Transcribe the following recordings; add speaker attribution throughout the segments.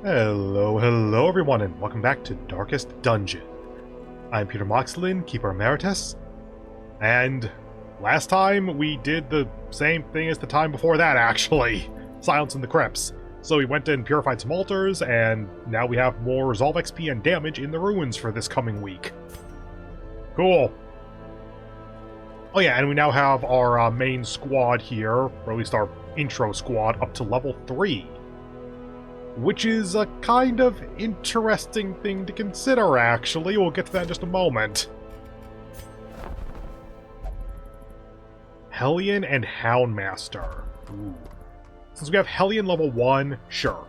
Speaker 1: Hello everyone, and welcome back to Darkest Dungeon. I'm Peter Moxilin, Keeper Emeritus, and last time we did the same thing as the time before that, actually. Silence in the Crypts. So we went and purified some altars, and now we have more Resolve XP and damage in the ruins for this coming week. Cool. Oh yeah, and we now have our main squad here, or at least our intro squad, up to level 3. Which is a kind of interesting thing to consider, actually. We'll get to that in just a moment. Hellion and Houndmaster. Ooh. Since we have Hellion level 1, sure.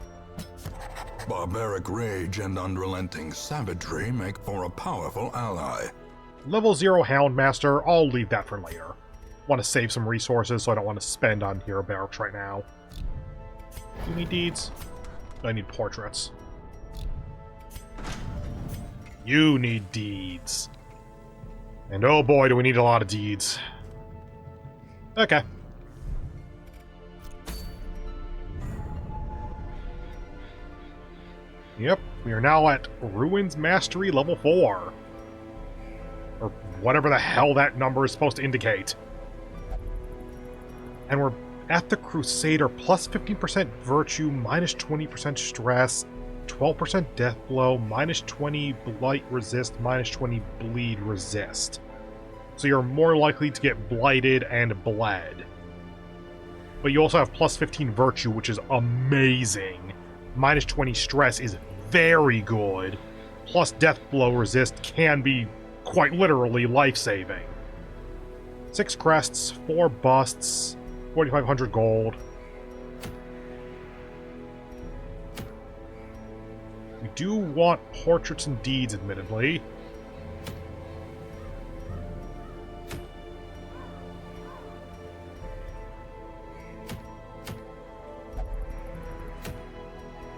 Speaker 2: Barbaric rage and unrelenting savagery make for a powerful ally.
Speaker 1: Level 0 Houndmaster, I'll leave that for later. Want to save some resources, so I don't want to spend on hero barracks right now. Do you need deeds? I need portraits. You need deeds. And oh boy, do we need a lot of deeds. Okay. Yep, we are now at Ruins Mastery level 4. Or whatever the hell that number is supposed to indicate. And we're at the Crusader, plus 15% Virtue, minus 20% Stress, 12% Death Blow, minus 20 Blight Resist, minus 20 Bleed Resist. So you're more likely to get blighted and bled. But you also have plus 15 Virtue, which is amazing. Minus 20 Stress is very good. Plus Death Blow Resist can be quite literally life-saving. 6 crests, 4 busts, 4,500 gold. We do want portraits and deeds, admittedly.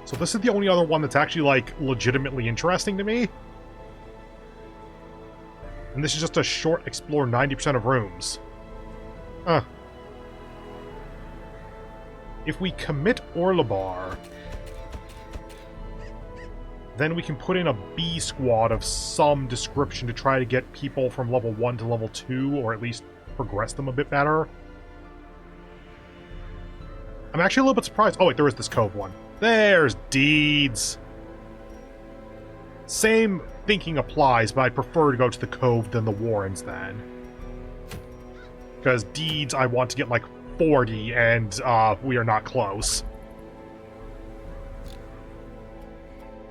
Speaker 1: So this is the only other one that's actually, like, legitimately interesting to me. And this is just a short explore 90% of rooms. Huh. If we commit Orlebar, then we can put in a B squad of some description to try to get people from level 1 to level 2, or at least progress them a bit better. I'm actually a little bit surprised. Oh wait, there is this Cove one. There's deeds! Same thinking applies, but I prefer to go to the Cove than the Warrens then. Because deeds, I want to get like 40, and we are not close.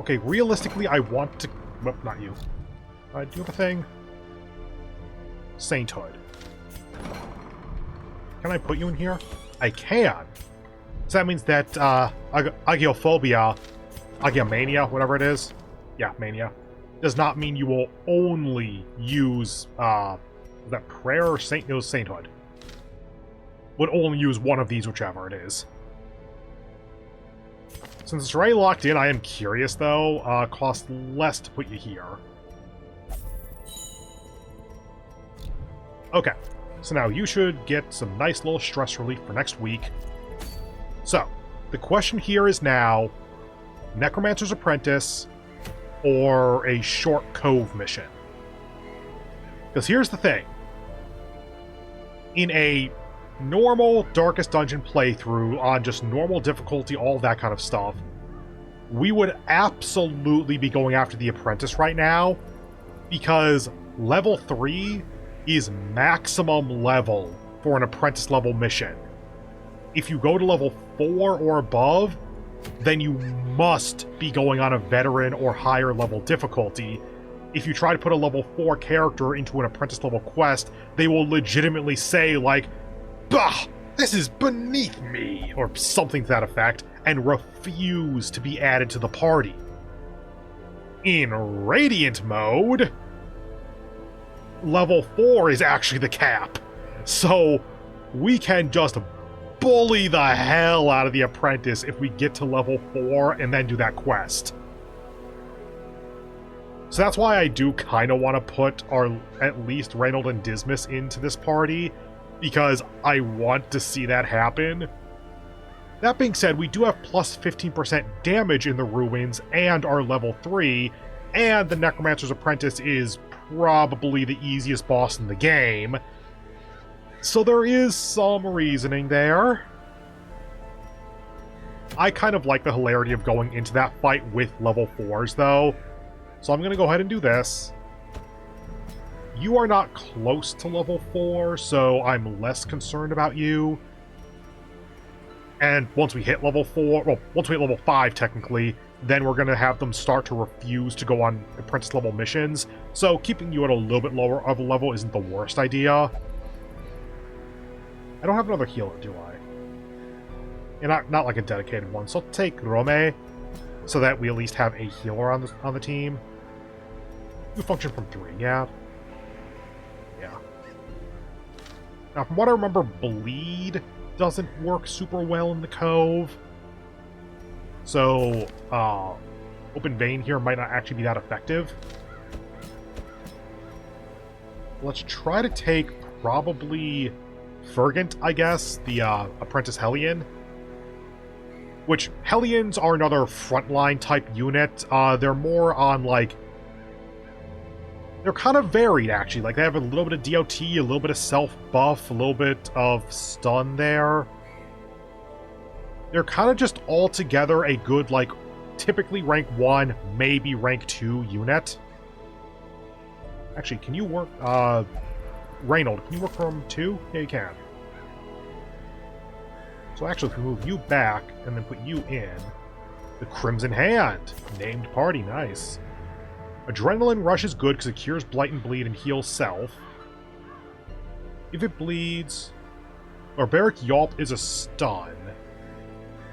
Speaker 1: Okay, realistically, I want to... Well, not you. Do you have a thing? Sainthood. Can I put you in here? I can! So that means that agiophobia, agiomania, whatever it is, yeah, mania, does not mean you will only use, is that prayer or sainthood? Would only use one of these, whichever it is. Since it's already locked in, I am curious, though. Costs less to put you here. Okay, so now you should get some nice little stress relief for next week. So, the question here is now, Necromancer's Apprentice or a short Cove mission? Because here's the thing. In a normal Darkest Dungeon playthrough on just normal difficulty, all that kind of stuff, we would absolutely be going after the Apprentice right now, because level 3 is maximum level for an Apprentice level mission. If you go to level 4 or above, then you must be going on a veteran or higher level difficulty. If you try to put a level 4 character into an Apprentice level quest, they will legitimately say, like, "Bah! This is beneath me!" or something to that effect, and refuse to be added to the party. In Radiant mode, level 4 is actually the cap. So, we can just bully the hell out of the Apprentice if we get to level 4 and then do that quest. So that's why I do kind of want to put at least Reynold and Dismas into this party, because I want to see that happen. That being said, we do have plus 15% damage in the ruins and our level 3, and the Necromancer's Apprentice is probably the easiest boss in the game. So there is some reasoning there. I kind of like the hilarity of going into that fight with level 4s, though. So I'm going to go ahead and do this. You are not close to level 4, so I'm less concerned about you. And once we hit level 4, well, once we hit level 5, technically, then we're going to have them start to refuse to go on apprentice level missions. So keeping you at a little bit lower of a level isn't the worst idea. I don't have another healer, do I? And not like a dedicated one. So I'll take Rome, so that we at least have a healer on the team. You function from 3, yeah. Yeah. Now, from what I remember, Bleed doesn't work super well in the Cove. So, Open Vein here might not actually be that effective. Let's try to take probably Fergant, I guess, the Apprentice Hellion. Which, Hellions are another frontline type unit. They're more on, like... They're kind of varied, actually. Like, they have a little bit of DOT, a little bit of self-buff, a little bit of stun there. They're kind of just all together a good, like, typically rank 1, maybe rank 2 unit. Actually, can you work... Reynold, can you work from 2? Yeah, you can. So actually, if we move you back and then put you in, the Crimson Hand, named party, nice. Adrenaline Rush is good because it cures Blight and Bleed and heals self. If it bleeds, Barbaric Yawp is a stun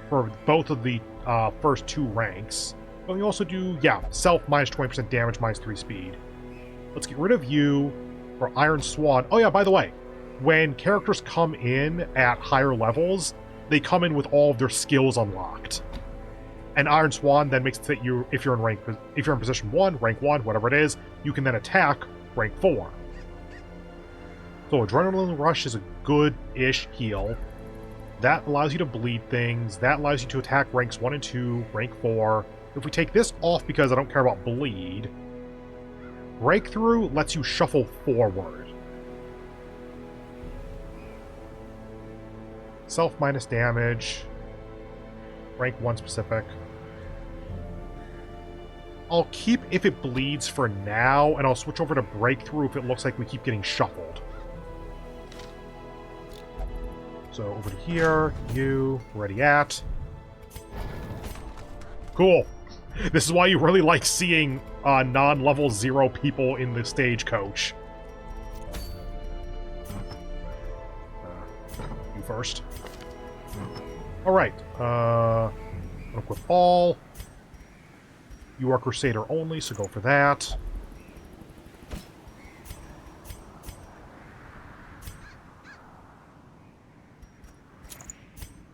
Speaker 1: for both of the first 2 ranks. But we also do, yeah, self minus 20% damage, minus 3 speed. Let's get rid of you for Iron Swan. Oh yeah, by the way, when characters come in at higher levels, they come in with all of their skills unlocked. And Iron Swan then makes it that you, if you're in position 1, rank 1, whatever it is, you can then attack rank 4. So Adrenaline Rush is a good-ish heal. That allows you to bleed things. That allows you to attack ranks 1 and 2, rank 4. If we take this off because I don't care about bleed, Breakthrough lets you shuffle forward. Self minus damage. Rank 1 specific. I'll keep if it bleeds for now, and I'll switch over to Breakthrough if it looks like we keep getting shuffled. So over to here, you, ready at. Cool. This is why you really like seeing non-level 0 people in the stagecoach. You first. Alright. Equip all. You are Crusader only, so go for that.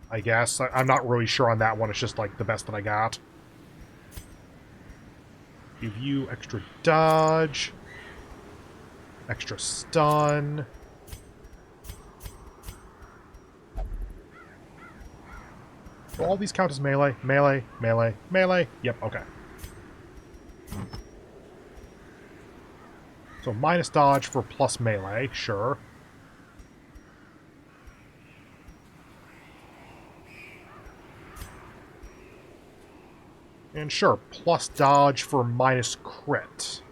Speaker 1: I guess. I'm not really sure on that one. It's just like the best that I got. Give you extra dodge. Extra stun. Do all these count as melee? Melee, melee, melee. Yep, okay. So minus dodge for plus melee, sure. And sure, plus dodge for minus crit.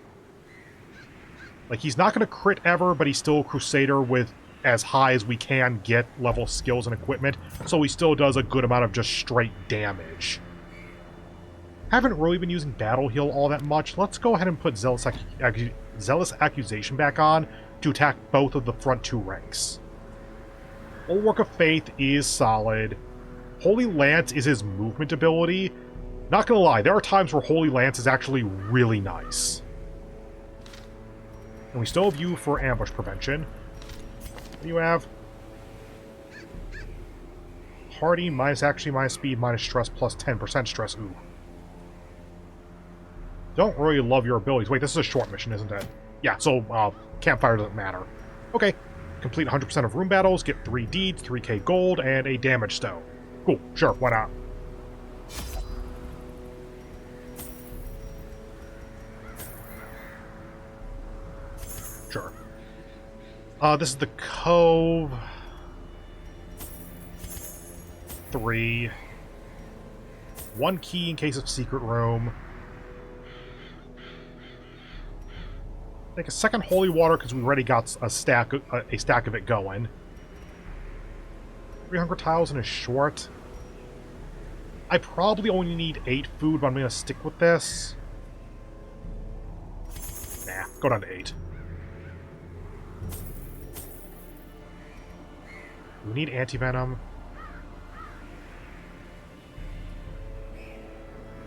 Speaker 1: Like, he's not going to crit ever, but he's still a Crusader with as high as we can get level skills and equipment, so he still does a good amount of just straight damage. Haven't really been using Battle Heal all that much. Let's go ahead and put Zealous Accusation back on to attack both of the front 2 ranks. Bulwark of Faith is solid. Holy Lance is his movement ability. Not gonna lie, there are times where Holy Lance is actually really nice. And we still have you for ambush prevention. What do you have? Hardy, minus speed, minus stress, plus 10% stress. Ooh. Don't really love your abilities. Wait, this is a short mission, isn't it? Yeah, so campfire doesn't matter. Okay. Complete 100% of room battles, get 3 deeds, 3k gold, and a damage stone. Cool, sure, why not? Sure. This is the Cove. 3. 1 key in case of secret room. Take a second holy water because we already got a stack of it going. 300 tiles in a short. I probably only need 8 food, but I'm going to stick with this. Nah, go down to 8. We need anti-venom.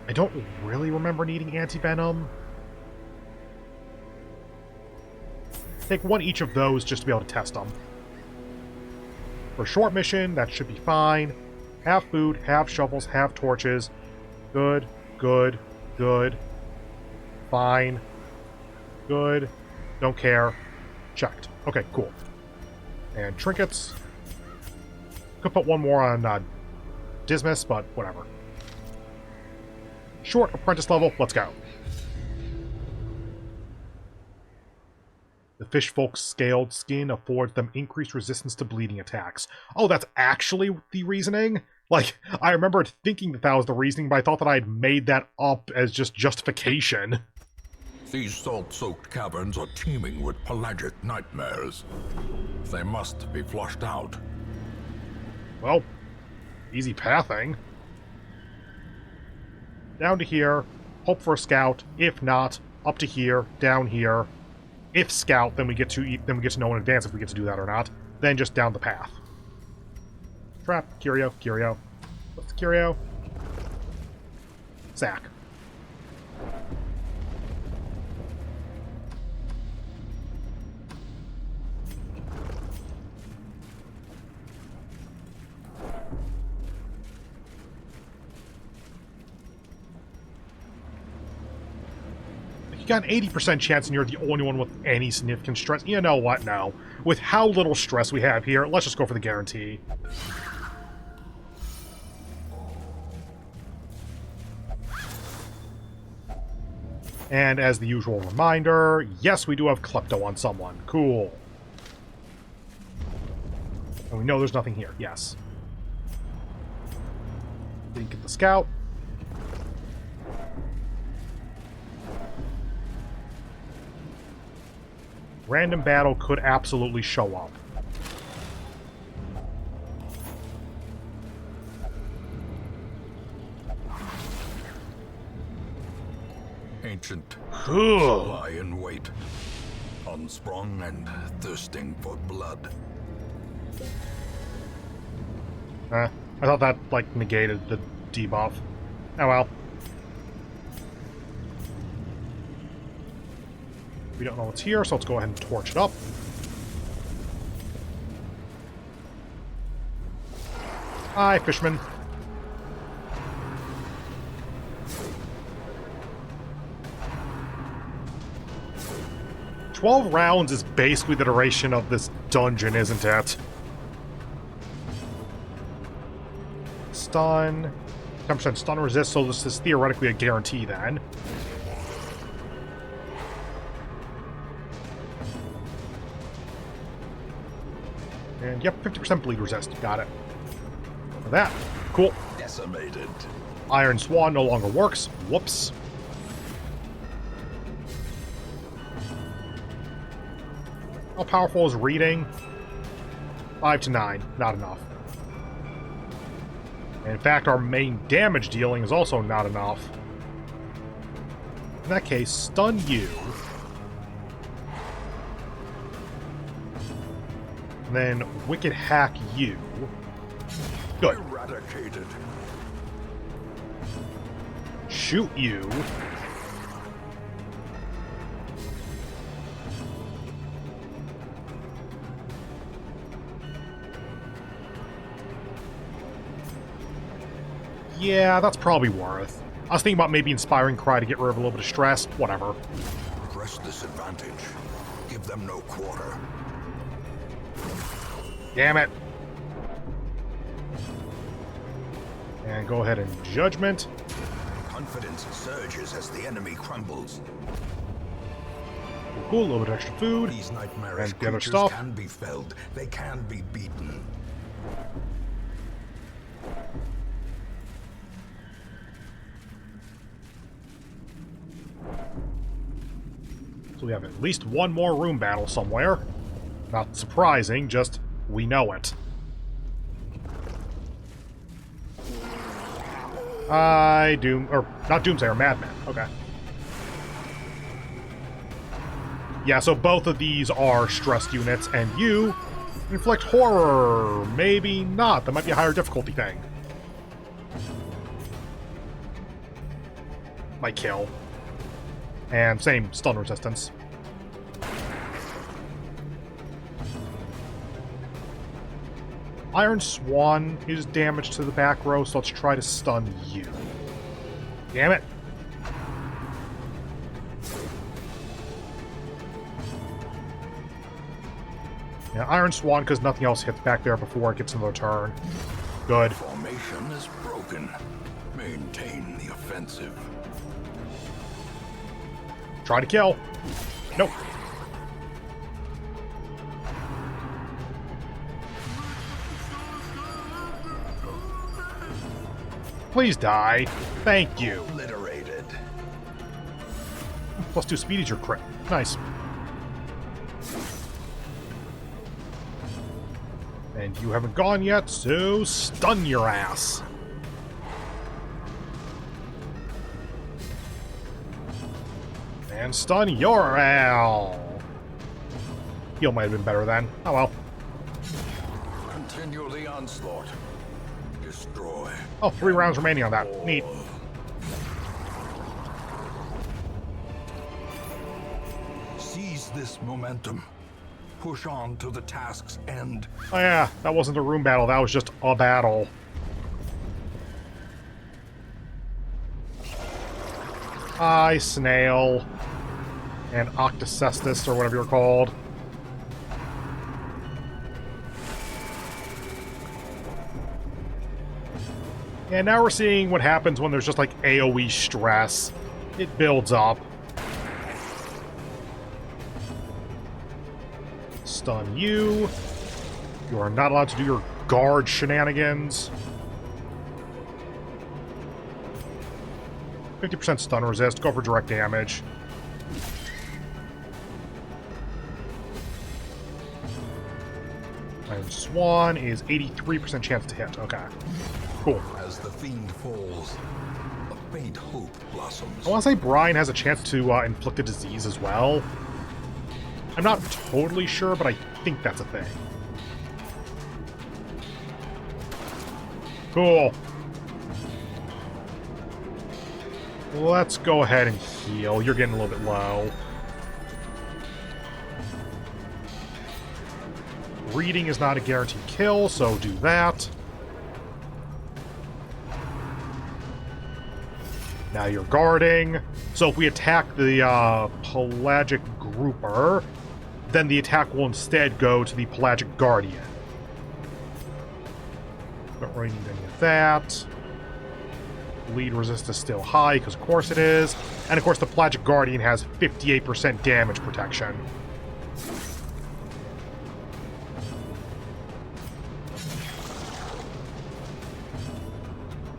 Speaker 1: I don't really remember needing anti-venom. Take 1 each of those just to be able to test them. For a short mission, that should be fine. Have food, have shovels, have torches. Good, good, good. Fine. Good. Don't care. Checked. Okay, cool. And trinkets. Could put 1 more on Dismas, but whatever. Short apprentice level, let's go. The fish folk's scaled skin affords them increased resistance to bleeding attacks. Oh, that's actually the reasoning? Like, I remembered thinking that was the reasoning, but I thought that I had made that up as just justification.
Speaker 2: These salt-soaked caverns are teeming with pelagic nightmares. They must be flushed out.
Speaker 1: Well, easy pathing. Down to here, hope for a scout. If not, up to here, down here. If scout, then we get to know in advance if we get to do that or not. Then just down the path. Trap, curio, curio. What's the curio? Sack. You got an 80% chance and you're the only one with any significant stress. You know what? No. With how little stress we have here, let's just go for the guarantee. And as the usual reminder, yes, we do have Klepto on someone. Cool. And we know there's nothing here. Yes. Didn't get the scout. Random battle could absolutely show up.
Speaker 2: Ancient lie in wait, unsprung and thirsting for blood.
Speaker 1: I thought that, like, negated the debuff. Oh well. We don't know what's here, so let's go ahead and torch it up. Hi, fishman. "12 rounds is basically the duration of this dungeon, isn't it?" Stun. 10% stun resist, so this is theoretically a guarantee then. And yep, 50% bleed resist. Got it. For that. Cool.
Speaker 2: Decimated.
Speaker 1: Iron Swan no longer works. Whoops. How powerful is reading? 5 to 9. Not enough. In fact, our main damage dealing is also not enough. In that case, stun you. And then Wicked Hack you. Good.
Speaker 2: Eradicated.
Speaker 1: Shoot you. Yeah, that's probably worth. I was thinking about maybe inspiring Cry to get rid of a little bit of stress. Whatever.
Speaker 2: Press this advantage. Give them no quarter.
Speaker 1: Damn it. And go ahead and judgment.
Speaker 2: Confidence surges as the enemy crumbles.
Speaker 1: Cool, a little bit of extra food.
Speaker 2: These nightmarish
Speaker 1: And the other
Speaker 2: creatures
Speaker 1: stuff.
Speaker 2: can be felled. They can be beaten.
Speaker 1: So we have at least one more room battle somewhere. Not surprising, just we know it. Not Doomsayer, Madman. Okay. Yeah, so both of these are stressed units, and you inflict horror. Maybe not. That might be a higher difficulty thing. Might kill. And same stun resistance. Iron Swan is damage to the back row, so let's try to stun you. Damn it. Yeah, Iron Swan, because nothing else hits back there before it gets another turn. Good.
Speaker 2: Formation is broken. Maintain the offensive.
Speaker 1: Try to kill. Nope. Please die. Thank you.
Speaker 2: Obliterated.
Speaker 1: +2 speed is your crit. Nice. And you haven't gone yet, so stun your ass. And stun your ass. Heal might have been better then. Oh well.
Speaker 2: Continue the onslaught. Destroy.
Speaker 1: Oh, 3 rounds remaining on that. Neat.
Speaker 2: Seize this momentum. Push on to the task's end.
Speaker 1: Oh yeah, that wasn't a room battle, that was just a battle. Eye Snail and Octocestus, or whatever you're called. And now we're seeing what happens when there's just like AoE stress. It builds up. Stun you. You are not allowed to do your guard shenanigans. 50% stun resist. Go for direct damage. Iron Swan is 83% chance to hit. Okay. Cool.
Speaker 2: As the fiend falls, a faint hope blossoms.
Speaker 1: I want to say Brian has a chance to inflict a disease as well. I'm not totally sure, but I think that's a thing. Cool. Let's go ahead and heal. You're getting a little bit low. Reading is not a guaranteed kill, so do that. Now you're guarding. So if we attack the Pelagic Grouper, then the attack will instead go to the Pelagic Guardian. Don't really need any of that. Bleed resist is still high, because of course it is. And of course the Pelagic Guardian has 58% damage protection.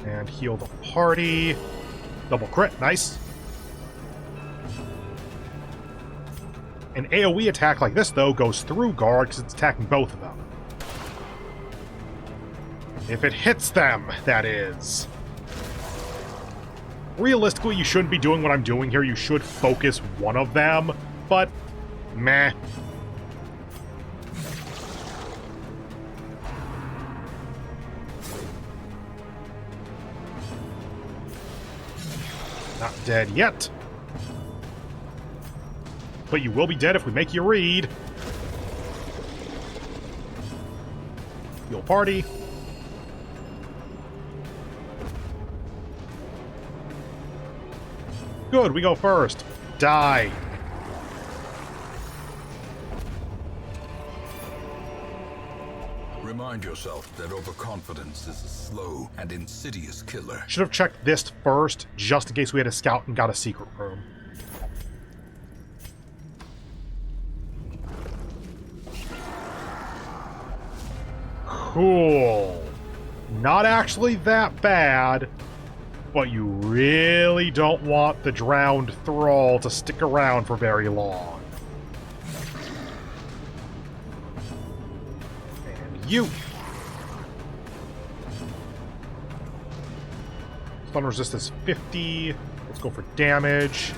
Speaker 1: And heal the party. Double crit, nice. An AoE attack like this, though, goes through guard because it's attacking both of them. If it hits them, that is. Realistically, you shouldn't be doing what I'm doing here. You should focus one of them, but meh. Not dead yet. But you will be dead if we make you read. Heal party. Good, we go first. Die.
Speaker 2: Remind yourself that overconfidence is a slow and insidious killer.
Speaker 1: Should have checked this first, just in case we had a scout and got a secret room. Cool. Not actually that bad, but you really don't want the drowned thrall to stick around for very long. And you. Stun resist is 50. Let's go for damage.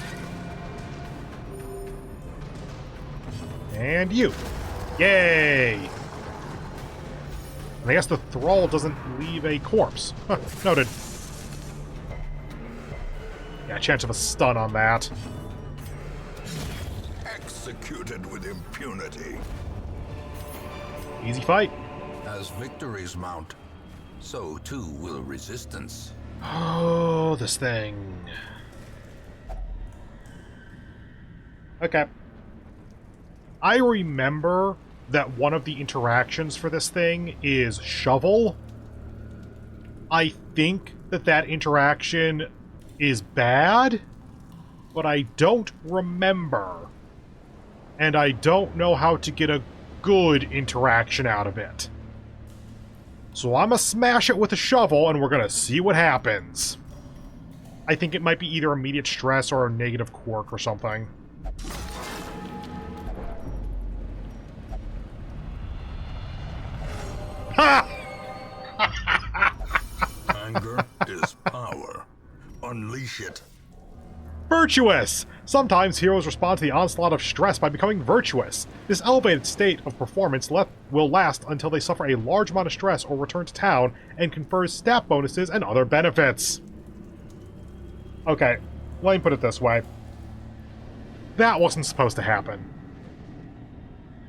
Speaker 1: And you. Yay! And I guess the thrall doesn't leave a corpse. Huh, noted. Yeah, chance of a stun on that.
Speaker 2: Executed with impunity.
Speaker 1: Easy fight.
Speaker 2: As victories mount, so too will resistance.
Speaker 1: Oh, this thing. Okay. I remember that one of the interactions for this thing is shovel. I think that interaction is bad, but I don't remember. And I don't know how to get a good interaction out of it. So I'm gonna smash it with a shovel, and we're gonna see what happens. I think it might be either immediate stress or a negative quirk or something. Ha!
Speaker 2: Anger is power. Unleash it.
Speaker 1: Virtuous! Sometimes heroes respond to the onslaught of stress by becoming virtuous. This elevated state of performance will last until they suffer a large amount of stress or return to town, and confers stat bonuses and other benefits. Okay, let me put it this way. That wasn't supposed to happen.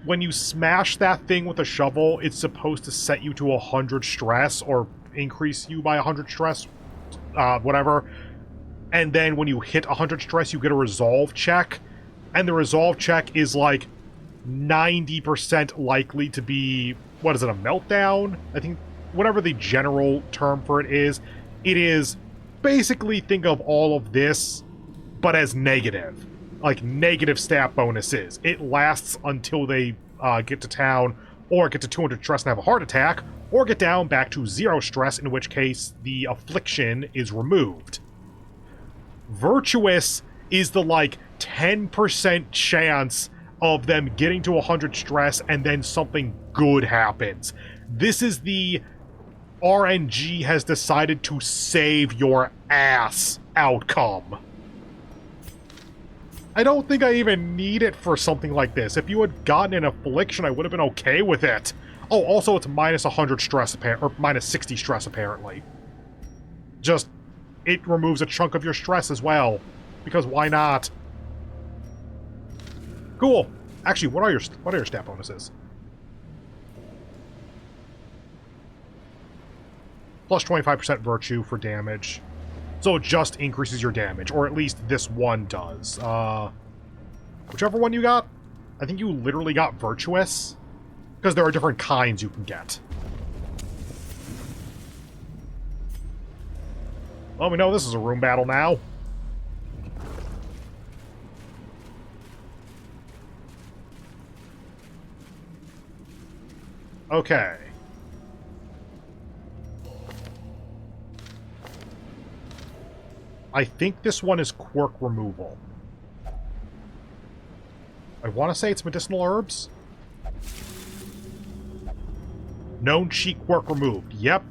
Speaker 1: When you smash that thing with a shovel, it's supposed to set you to 100 stress, or increase you by 100 stress, whatever. And then when you hit 100 stress, you get a resolve check. And the resolve check is like 90% likely to be, what is it, a meltdown? I think, whatever the general term for it is basically, think of all of this, but as negative. Like negative stat bonuses. It lasts until they get to town, or get to 200 stress and have a heart attack, or get down back to 0 stress, in which case the affliction is removed. Virtuous is the, like, 10% chance of them getting to 100 stress and then something good happens. This is the RNG has decided to save your ass outcome. I don't think I even need it for something like this. If you had gotten an affliction, I would have been okay with it. Oh, also it's minus 100 stress, or minus 60 stress, apparently. Just, it removes a chunk of your stress as well. Because why not? Cool. Actually, what are your stat bonuses? Plus 25% virtue for damage. So it just increases your damage, or at least this one does. Whichever one you got, I think you literally got virtuous, because there are different kinds you can get. Well, we know this is a room battle now. Okay. I think this one is quirk removal. I want to say it's medicinal herbs. Known cheat quirk removed. Yep.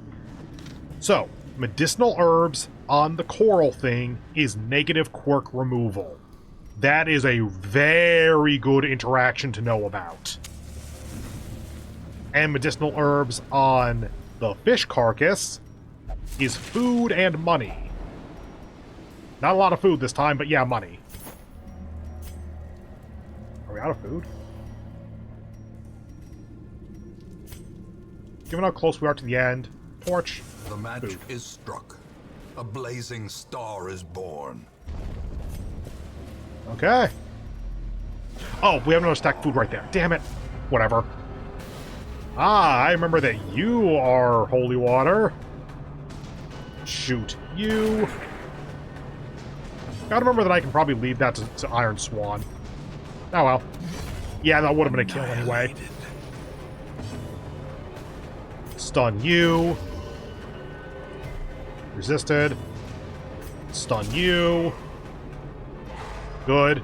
Speaker 1: So, medicinal herbs on the coral thing is negative quirk removal. That is a very good interaction to know about. And medicinal herbs on the fish carcass is food and money. Not a lot of food this time, but yeah, money. Are we out of food? Given how close we are to the end, torch.
Speaker 2: The match is struck. A blazing star is born.
Speaker 1: Okay. Oh, we have another stack of food right there. Damn it. Whatever. Ah, I remember that you are holy water. Shoot you. Gotta remember that I can probably leave that to Iron Swan. Oh well. Yeah, that would have been a kill anyway. Stun you. Resisted. Stun you. Good.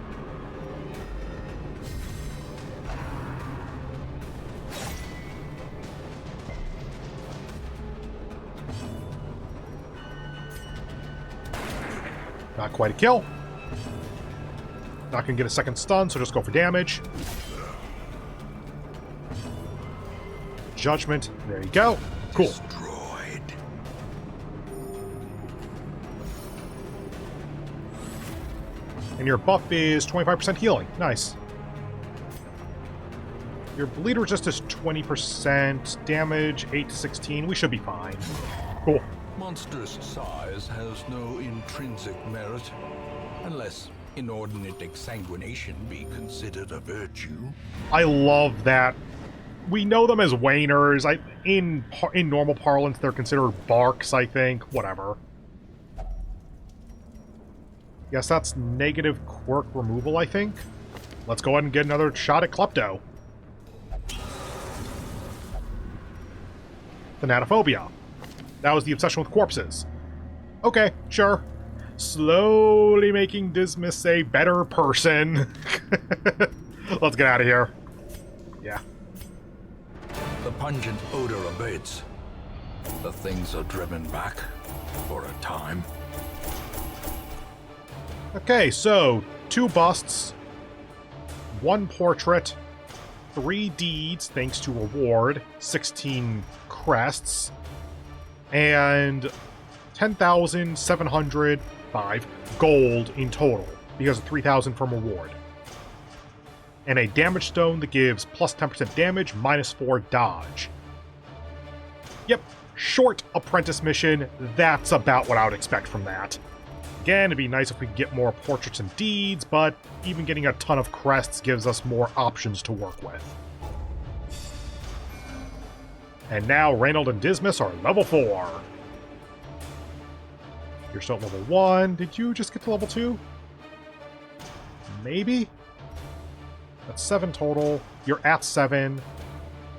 Speaker 1: Not quite a kill. Not gonna get a second stun, so just go for damage. Judgment. There you go. Cool.
Speaker 2: Destroyed.
Speaker 1: And your buff is 25% healing. Nice. Your bleed resist is 20%. Damage 8 to 16. We should be fine. Cool.
Speaker 2: Monstrous size has no intrinsic merit, unless inordinate exsanguination be considered a virtue.
Speaker 1: I love that. We know them as Waners. In normal parlance, they're considered Barks, I think. Whatever. Yes, that's negative quirk removal, I think. Let's go ahead and get another shot at Klepto. Thanatophobia. That was the obsession with corpses. Okay, sure. Slowly making Dismas a better person. Let's get out of here. Yeah.
Speaker 2: The pungent odor abates. The things are driven back for a time.
Speaker 1: Okay, so 2 busts, 1 portrait, 3 deeds thanks to reward, 16 crests, and 10,705 gold in total, because of 3,000 from reward. And a damage stone that gives plus 10% damage, minus 4 dodge. Yep, short apprentice mission. That's about what I would expect from that. Again, it'd be nice if we could get more portraits and deeds, but even getting a ton of crests gives us more options to work with. And now Reynold and Dismas are level 4. You're still at level 1. Did you just get to level 2? Maybe? That's 7 total. You're at 7.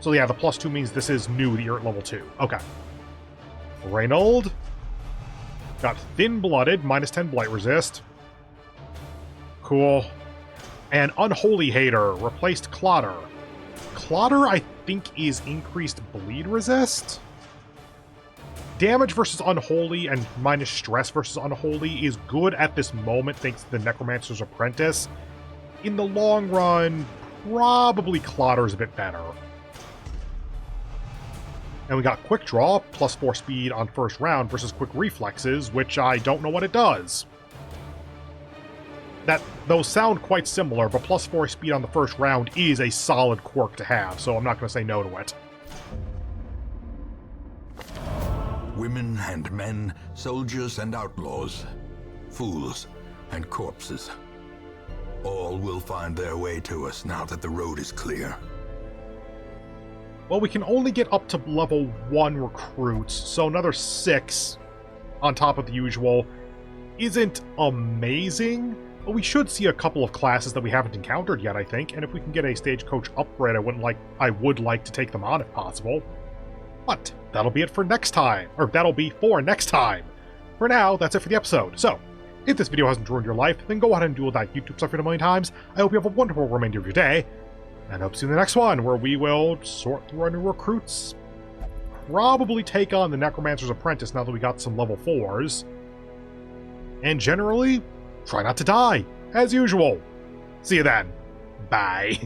Speaker 1: So yeah, the +2 means this is new that you're at level 2. Okay. Reynold got Thin-Blooded, minus 10 blight resist. Cool. And Unholy Hater replaced Clotter. Clotter, I think, is increased bleed resist? Damage versus Unholy and minus stress versus Unholy is good at this moment thanks to the Necromancer's Apprentice. In the long run, probably Clotter's a bit better. And we got Quick Draw, +4 speed on first round versus Quick Reflexes, which I don't know what it does. Those sound quite similar, but +4 speed on the first round is a solid quirk to have, so I'm not going to say no to it.
Speaker 2: Women and men, soldiers and outlaws, fools and corpses. All will find their way to us now that the road is clear.
Speaker 1: Well, we can only get up to level 1 recruits, so another 6 on top of the usual isn't amazing, but we should see a couple of classes that we haven't encountered yet, I think, and if we can get a stagecoach upgrade, I would like to take them on if possible. But that'll be it for next time, or that'll be for next time. For now, that's it for the episode. So, if this video hasn't ruined your life, then go ahead and do that YouTube stuff a million times. I hope you have a wonderful remainder of your day, and I hope to see you in the next one, where we will sort through our new recruits, probably take on the Necromancer's Apprentice now that we got some level 4s, and generally, try not to die, as usual. See you then. Bye.